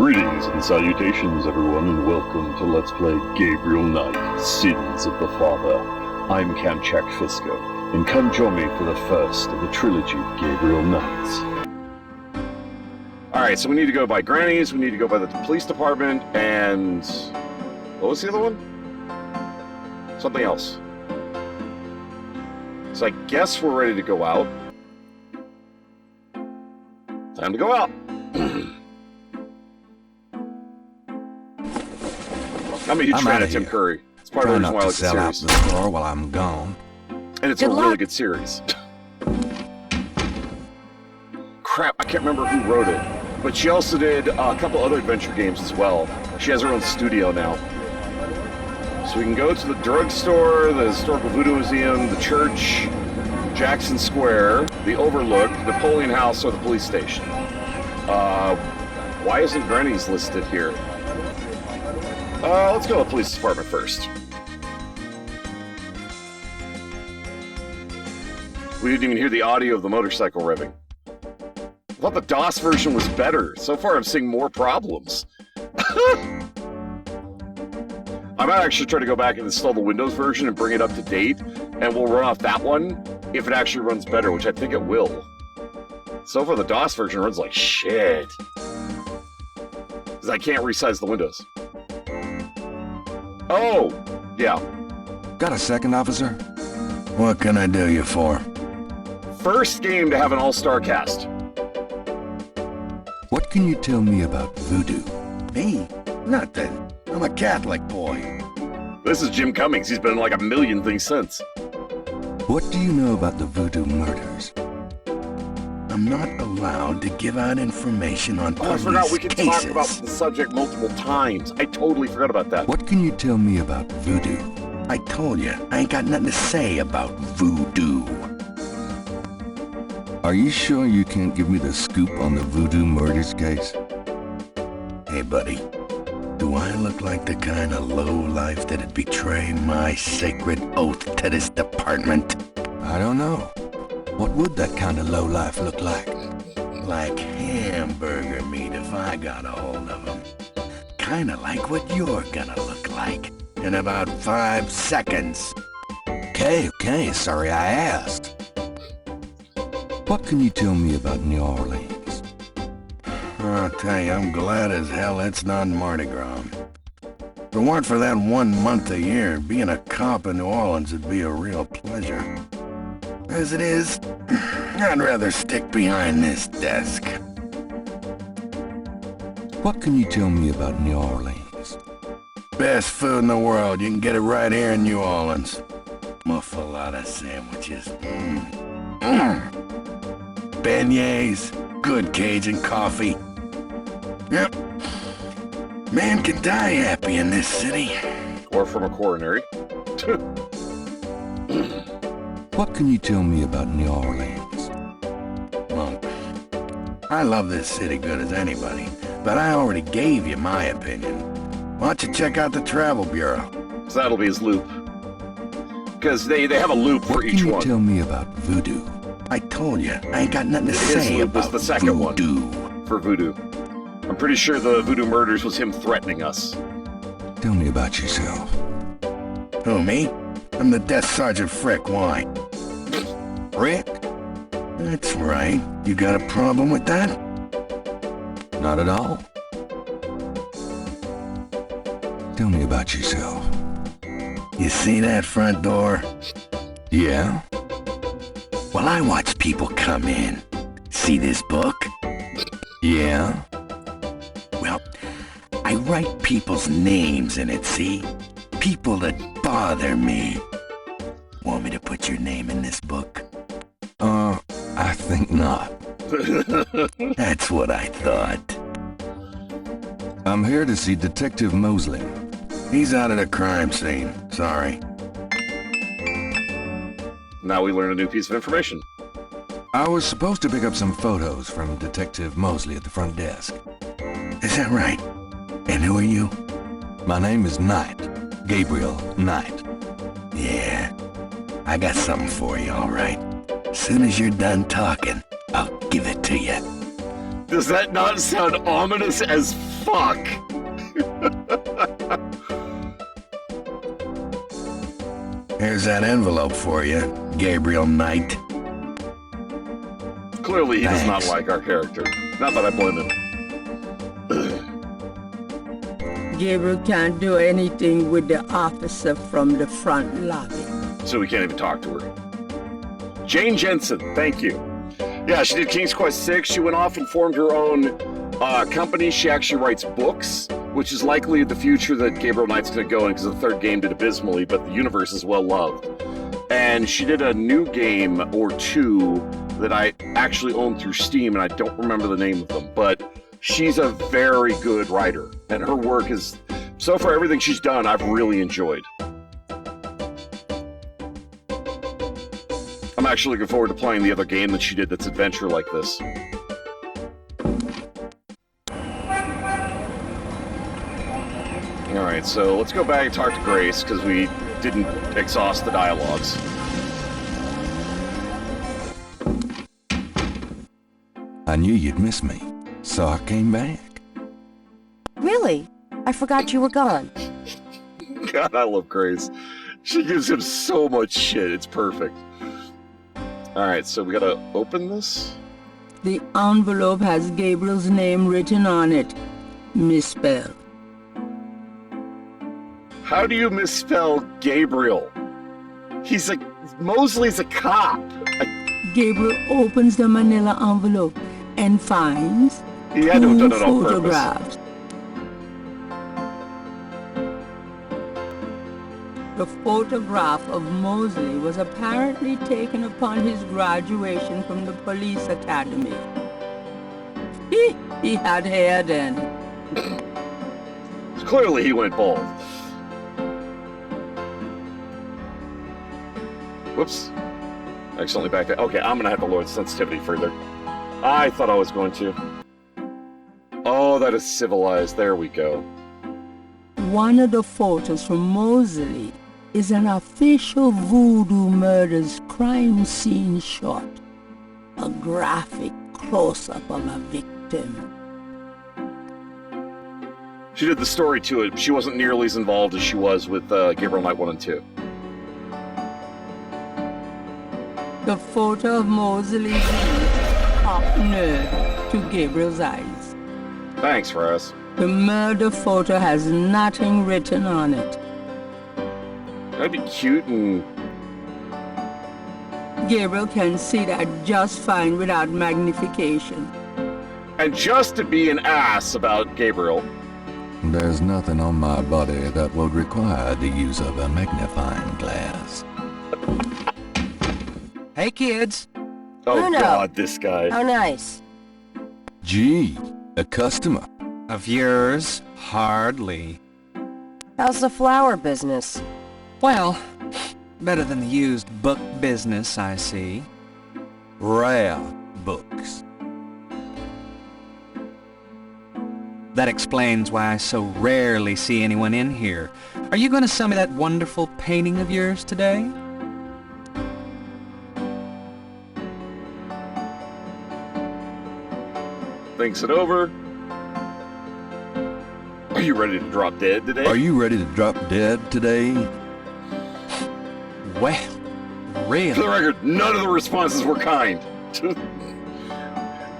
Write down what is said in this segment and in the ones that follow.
Greetings and salutations, everyone, and welcome to Let's Play Gabriel Knight, Sins of the Father. I'm Kamchak Fisko, and come join me for the first of the trilogy of Gabriel Knights. Alright, so we need to go by Granny's, we need to go by the police department, and... what was the other one? Something else. So I guess we're ready to go out. Time to go out! I'm a huge fan of Tim Curry. It's part of the reason why I like the series. Out the store while I'm gone. And it's a really good series. Crap, I can't remember who wrote it. But she also did a couple other adventure games as well. She has her own studio now. So we can go to the drugstore, the Historical Voodoo Museum, the church, Jackson Square, the Overlook, Napoleon House, or the police station. Why isn't Granny's listed here? Let's go to the police department first. We didn't even hear the audio of the motorcycle revving. I thought the DOS version was better. So far I'm seeing more problems. I might actually try to go back and install the Windows version and bring it up to date, and we'll run off that one if it actually runs better, which I think it will. So far the DOS version runs like shit. Because I can't resize the windows. Oh, yeah. Got a second, officer? What can I do you for? First game to have an all-star cast. What can you tell me about voodoo? Me? Nothing. I'm a Catholic boy. This is Jim Cummings. He's been in like a million things since. What do you know about the voodoo murders? I'm not allowed to give out information on police cases. I forgot we could talk about the subject multiple times. I totally forgot about that. What can you tell me about voodoo? I told you, I ain't got nothing to say about voodoo. Are you sure you can't give me the scoop on the voodoo murders case? Hey, buddy. Do I look like the kind of lowlife that'd betray my sacred oath to this department? I don't know. What would that kind of lowlife look like? Like hamburger meat if I got a hold of them. Kinda like what you're gonna look like in about 5 seconds. Okay, sorry I asked. What can you tell me about New Orleans? I'll tell you, I'm glad as hell it's not Mardi Gras. If it weren't for that 1 month a year, being a cop in New Orleans would be a real pleasure. As it is, I'd rather stick behind this desk. What can you tell me about New Orleans? Best food in the world. You can get it right here in New Orleans. Muffaletta sandwiches. Beignets. Good Cajun coffee. Yep. Man can die happy in this city. Or from a coronary. What can you tell me about New Orleans? Well, I love this city good as anybody, but I already gave you my opinion. Why don't you check out the Travel Bureau? So that'll be his loop. Because they have a loop for each one. What can you tell me about voodoo? I told you, I ain't got nothing to say about the second voodoo. One for voodoo. I'm pretty sure the voodoo murders was him threatening us. Tell me about yourself. Who, me? I'm the Desk Sergeant Frick. Why? Frick? That's right. You got a problem with that? Not at all. Tell me about yourself. You see that front door? Yeah? Well, I watch people come in. See this book? Yeah? Well, I write people's names in it, see? People that bother me. Want me to put your name in this book? I think not. That's what I thought. I'm here to see Detective Mosley. He's out of the crime scene. Sorry. Now we learn a new piece of information. I was supposed to pick up some photos from Detective Mosley at the front desk. Is that right? And who are you? My name is Knight. Gabriel Knight. Yeah. I got something for you, all right. Soon as you're done talking, I'll give it to you. Does that not sound ominous as fuck? Here's that envelope for you, Gabriel Knight. Clearly, he does not Thanks. like our character. Not that I blame him. Gabriel can't do anything with the officer from the front lobby. So we can't even talk to her. Jane Jensen, thank you. Yeah, she did King's Quest 6. She went off and formed her own company. She actually writes books, which is likely the future that Gabriel Knight's going to go in, because the third game did abysmally, but the universe is well loved. And she did a new game or two that I actually own through Steam, and I don't remember the name of them, but she's a very good writer, and her work is, so far everything she's done, I've really enjoyed. I'm actually looking forward to playing the other game that she did that's adventure like this. Alright, so let's go back and talk to Grace, because we didn't exhaust the dialogues. I knew you'd miss me, so I came back. Really? I forgot you were gone. God, I love Grace. She gives him so much shit, it's perfect. Alright, so we gotta open this? The envelope has Gabriel's name written on it. Misspelled. How do you misspell Gabriel? He's a... Mosley's a cop. Gabriel opens the manila envelope and finds He had to have two done it on purpose. photographs. The photograph of Mosley was apparently taken upon his graduation from the police academy. He had hair then. Clearly he went bald. Whoops. Accidentally backed out. Okay, I'm gonna have to lower the sensitivity further. I thought I was going to. Oh, that is civilized. There we go. One of the photos from Mosley is an official voodoo murders crime scene shot. A graphic close-up of a victim. She did the story to it. She wasn't nearly as involved as she was with Gabriel Knight 1 and 2. The photo of Mosley reads top nerd to Gabriel's eyes. Thanks, Raz. The murder photo has nothing written on it. That'd be cute and... Gabriel can see that just fine without magnification. And just to be an ass about Gabriel. There's nothing on my body that would require the use of a magnifying glass. Hey, kids. Oh Bruno. God, this guy. How nice. Gee, a customer. Of yours? Hardly. How's the flower business? Well, better than the used book business, I see. Rare books. That explains why I so rarely see anyone in here. Are you going to sell me that wonderful painting of yours today? Thinks it over. Are you ready to drop dead today? Are you ready to drop dead today? Well, For the really? record, none of the responses were kind.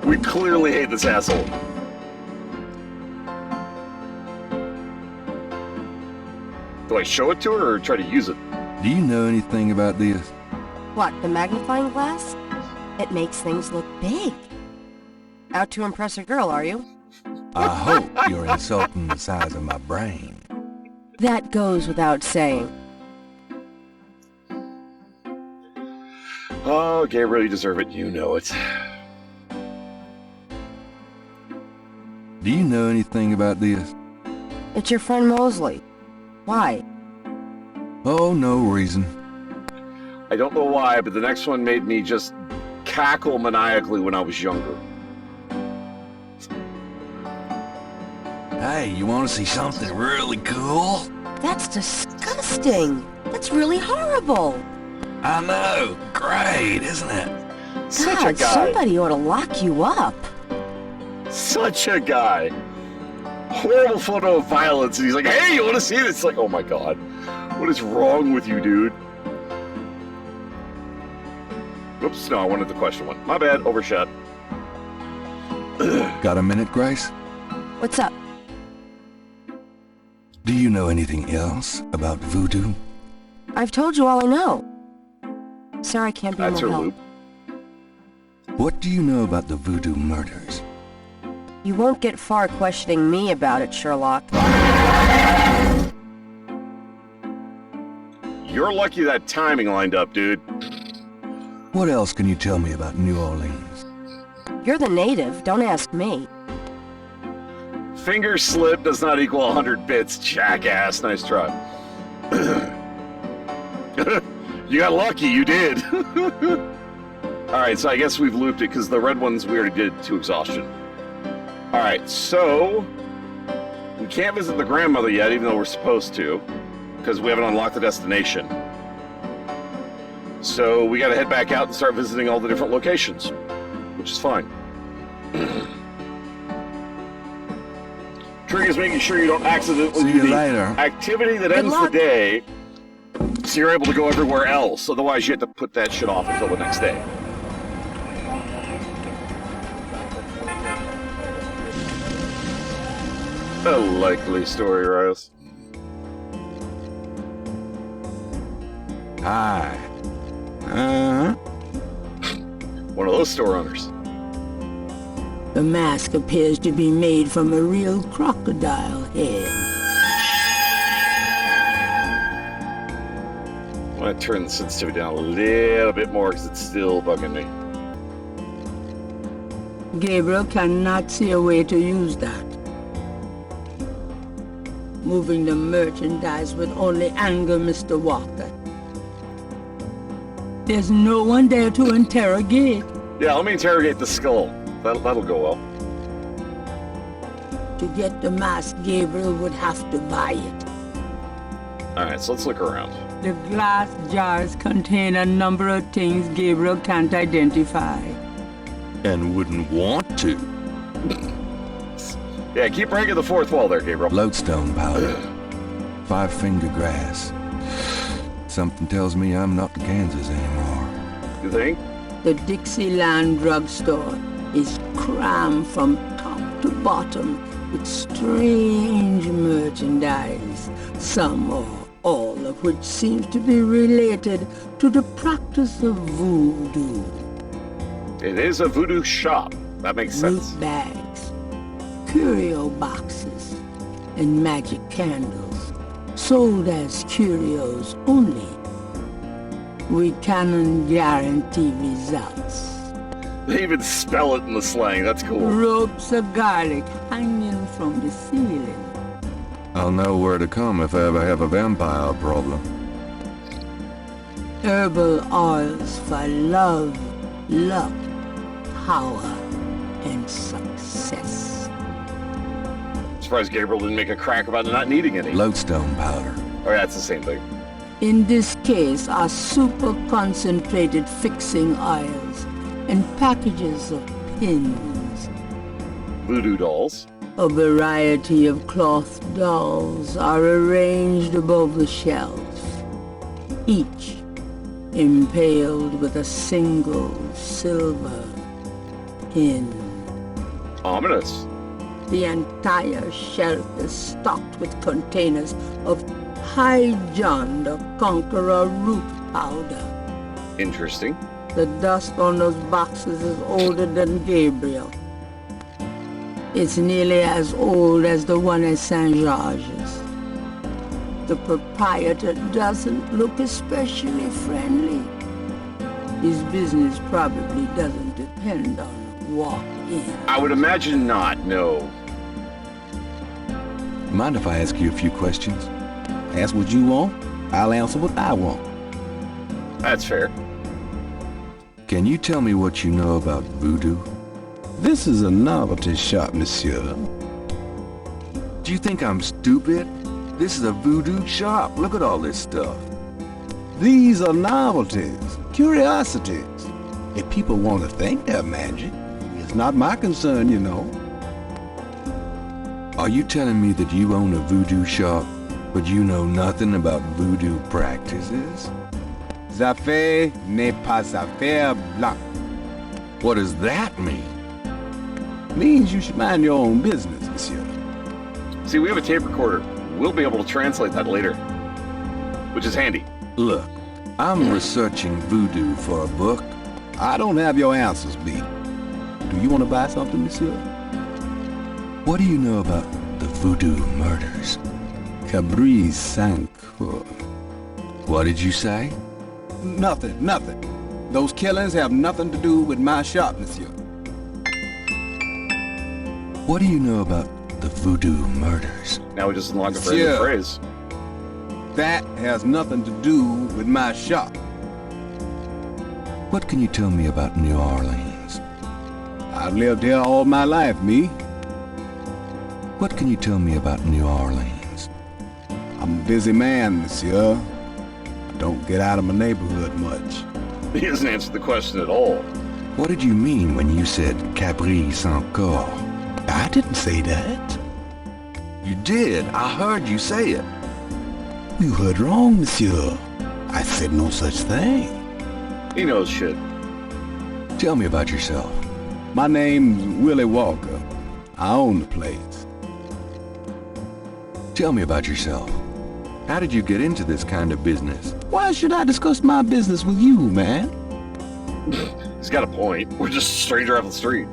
We clearly hate this asshole. Do I show it to her or try to use it? Do you know anything about this? What, the magnifying glass? It makes things look big. Out to impress a girl, are you? I hope you're insulting the size of my brain. That goes without saying. Oh, Gabriel, you deserve it. You know it. Do you know anything about this? It's your friend Mosley. Why? Oh, no reason. I don't know why, but the next one made me just cackle maniacally when I was younger. Hey, you want to see something really cool? That's disgusting. That's really horrible. I know. Great, isn't it? Such a God, guy. somebody ought to lock you up. Such a guy. Horrible photo of violence, and he's like, hey, you want to see this? It's like, oh my god. What is wrong with you, dude? Oops, no, I wanted the question one. My bad, overshot. Got a minute, Grace? What's up? Do you know anything else about voodoo? I've told you all I know. Sorry I can't be That's her more help. loop. What do you know about the voodoo murders? You won't get far questioning me about it, Sherlock. You're lucky that timing lined up, dude. What else can you tell me about New Orleans? You're the native, don't ask me. Finger slip does not equal 100 bits, jackass. Nice try. You got lucky, you did. Alright, so I guess we've looped it because the red ones we already did to exhaustion. Alright, so we can't visit the grandmother yet, even though we're supposed to, because we haven't unlocked the destination. So we gotta head back out and start visiting all the different locations, which is fine. Trick is making sure you don't accidentally See do you the later. activity that ends the luck. day, so you're able to go everywhere else. Otherwise, you have to put that shit off until the next day. A likely story, Riles. Hi. One of those store owners. The mask appears to be made from a real crocodile head. I'm going to turn the sensitivity down a little bit more because it's still bugging me. Gabriel cannot see a way to use that. Moving the merchandise would only anger Mr. Walker. There's no one there to interrogate. Yeah, let me interrogate the skull. That'll go well. To get the mask, Gabriel would have to buy it. Alright, so let's look around. The glass jars contain a number of things Gabriel can't identify. And wouldn't want to. Yeah, keep breaking the fourth wall there, Gabriel. Lodestone powder. 5-finger grass. Something tells me I'm not in Kansas anymore. You think? The Dixieland drugstore is crammed from top to bottom with strange merchandise, some or all of which seems to be related to the practice of voodoo. It is a voodoo shop. That makes sense. Root bags, curio boxes, and magic candles, sold as curios only. We cannot guarantee results. They even spell it in the slang. That's cool. Ropes of garlic hanging from the ceiling. I'll know where to come if I ever have a vampire problem. Herbal oils for love, luck, power, and success. Surprised Gabriel didn't make a crack about not needing any. Lodestone powder. Oh, yeah, it's the same thing. In this case are super concentrated fixing oils and packages of pins. Voodoo dolls. A variety of cloth dolls are arranged above the shelf, each impaled with a single silver pin. Ominous. The entire shelf is stocked with containers of High John the Conqueror root powder. Interesting. The dust on those boxes is older than Gabriel. It's nearly as old as the one at St. George's. The proprietor doesn't look especially friendly. His business probably doesn't depend on walk-in. I would imagine not, no. Mind if I ask you a few questions? Ask what you want, I'll answer what I want. That's fair. Can you tell me what you know about voodoo? This is a novelty shop, monsieur. Do you think I'm stupid? This is a voodoo shop. Look at all this stuff. These are novelties, curiosities. If people want to think they're magic, it's not my concern, you know. Are you telling me that you own a voodoo shop, but you know nothing about voodoo practices? Affaire n'est pas affaire blanche. What does that mean? Means you should mind your own business, monsieur. See, we have a tape recorder. We'll be able to translate that later, which is handy. Look, I'm researching voodoo for a book. I don't have your answers, B. Do you want to buy something, monsieur? What do you know about the voodoo murders? Cabri Sancour. What did you say? Nothing. Those killings have nothing to do with my shop, monsieur. What do you know about the voodoo murders? Now we just unlocked a brand Monsieur. new phrase. That has nothing to do with my shop. What can you tell me about New Orleans? I've lived here all my life, me. What can you tell me about New Orleans? I'm a busy man, monsieur. I don't get out of my neighborhood much. He doesn't answer the question at all. What did you mean when you said Cabri Sancour? I didn't say that. You did. I heard you say it. You heard wrong, monsieur. I said no such thing. He knows shit. Tell me about yourself. My name's Willie Walker. I own the place. Tell me about yourself. How did you get into this kind of business? Why should I discuss my business with you, man? He's got a point. We're just a stranger off the street.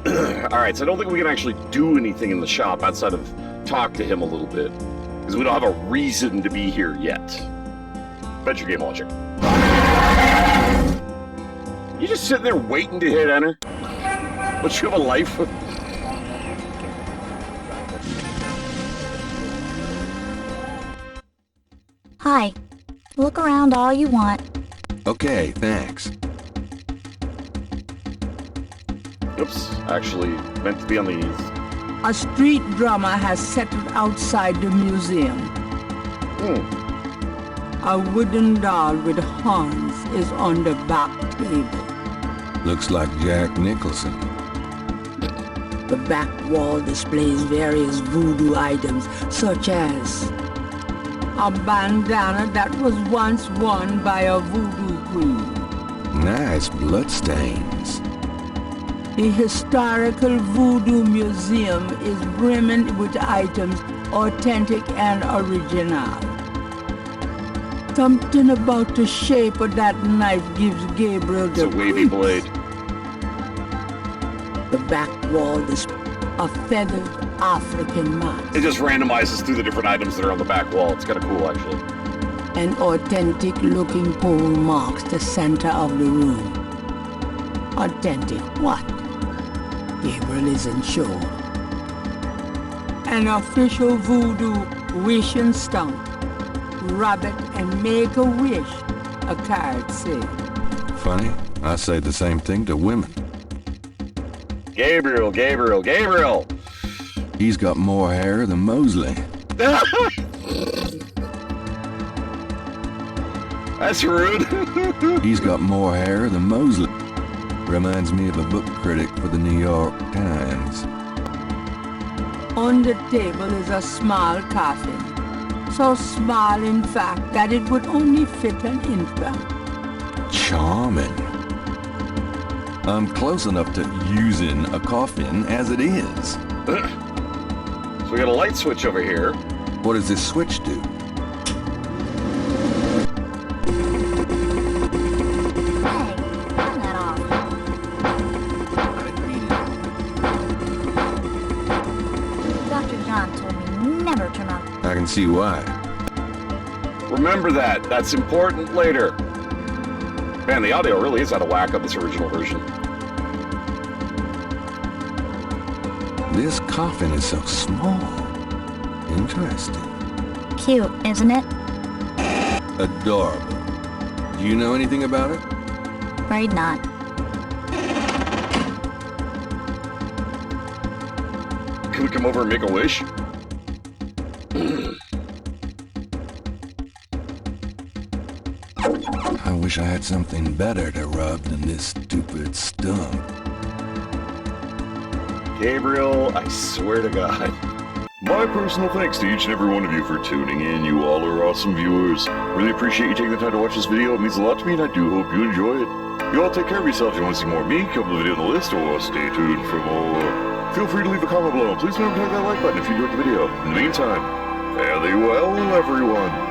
Alright, so I don't think we can actually do anything in the shop outside of talk to him a little bit. Because we don't have a reason to be here yet. Adventure Game Launcher. You just sitting there waiting to hit enter? Don't you have a life? Hi. Look around all you want. Okay, thanks. Oops, actually meant to be on these. A street drummer has settled outside the museum. A wooden doll with horns is on the back table. Looks like Jack Nicholson. The back wall displays various voodoo items, such as a bandana that was once worn by a voodoo queen. Nice bloodstains. The Historical Voodoo Museum is brimming with items authentic and original. Something about the shape of that knife gives Gabriel It's the a wavy blade. The back wall displays a feathered African mask. It just randomizes through the different items that are on the back wall. It's kind of cool, actually. An authentic-looking pole marks the center of the room. Authentic what? Gabriel isn't sure. An official voodoo wish and stump. Rub it and make a wish, a card says. Funny, I say the same thing to women. Gabriel! He's got more hair than Mosley. That's rude. He's got more hair than Mosley. Reminds me of a book critic for the New York Times. On the table is a small coffin. So small, in fact, that it would only fit an infant. Charming. I'm close enough to using a coffin as it is. So we got a light switch over here. What does this switch do? Hey, turn that off. Dr. John told me never turn off. I can see why. Remember that. That's important later. Man, the audio really is out of whack on this original version. This coffin is so small. Interesting. Cute, isn't it? Adorable. Do you know anything about it? Afraid not. Can we come over and make a wish? I wish I had something better to rub than this stupid stump. Gabriel, I swear to God. My personal thanks to each and every one of you for tuning in. You all are awesome viewers. Really appreciate you taking the time to watch this video. It means a lot to me, and I do hope you enjoy it. You all take care of yourselves. If you want to see more of me, come to the video on the list, or stay tuned for more. Feel free to leave a comment below. Please remember to hit that like button if you enjoyed the video. In the meantime, fare thee well, everyone.